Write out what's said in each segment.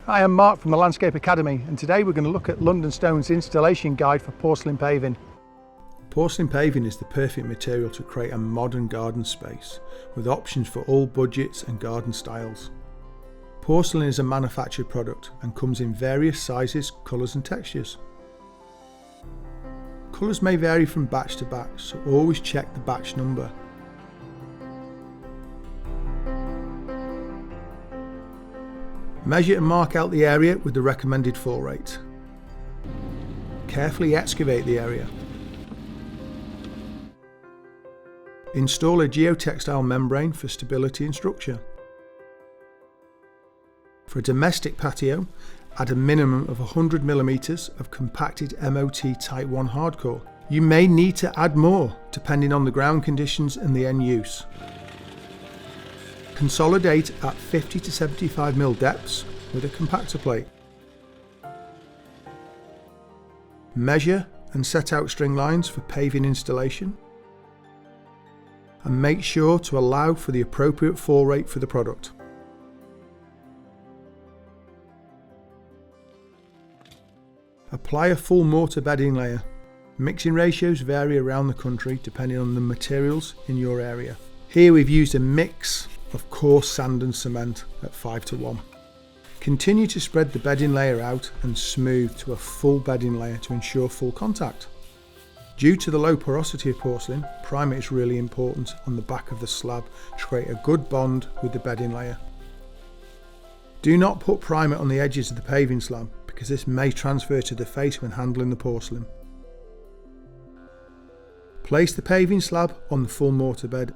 Hi, I'm Mark from the Landscape Academy, and today we're going to look at London Stone's installation guide for porcelain paving. Porcelain paving is the perfect material to create a modern garden space, with options for all budgets and garden styles. Porcelain is a manufactured product and comes in various sizes, colours and textures. Colours may vary from batch to batch, so always check the batch number. Measure and mark out the area with the recommended fall rate. Carefully excavate the area. Install a geotextile membrane for stability and structure. For a domestic patio, add a minimum of 100mm of compacted MOT Type 1 hardcore. You may need to add more depending on the ground conditions and the end use. Consolidate at 50 to 75mm depths with a compactor plate. Measure and set out string lines for paving installation. And make sure to allow for the appropriate fall rate for the product. Apply a full mortar bedding layer. Mixing ratios vary around the country depending on the materials in your area. Here we've used a mix of coarse sand and cement at 5:1. Continue to spread the bedding layer out and smooth to a full bedding layer to ensure full contact. Due to the low porosity of porcelain, primer is really important on the back of the slab to create a good bond with the bedding layer. Do not put primer on the edges of the paving slab because this may transfer to the face when handling the porcelain. Place the paving slab on the full mortar bed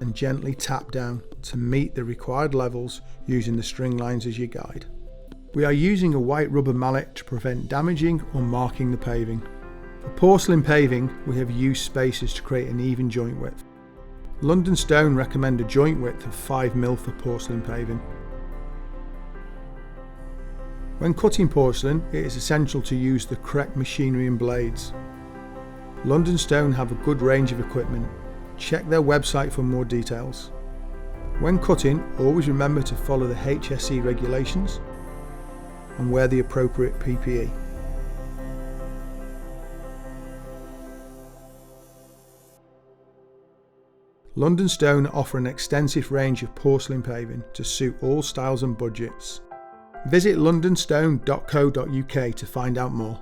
and gently tap down to meet the required levels using the string lines as your guide. We are using a white rubber mallet to prevent damaging or marking the paving. For porcelain paving, we have used spacers to create an even joint width. London Stone recommend a joint width of 5mm for porcelain paving. When cutting porcelain, it is essential to use the correct machinery and blades. London Stone have a good range of equipment. Check their website for more details. When cutting, always remember to follow the HSE regulations and wear the appropriate PPE. London Stone offer an extensive range of porcelain paving to suit all styles and budgets. Visit londonstone.co.uk to find out more.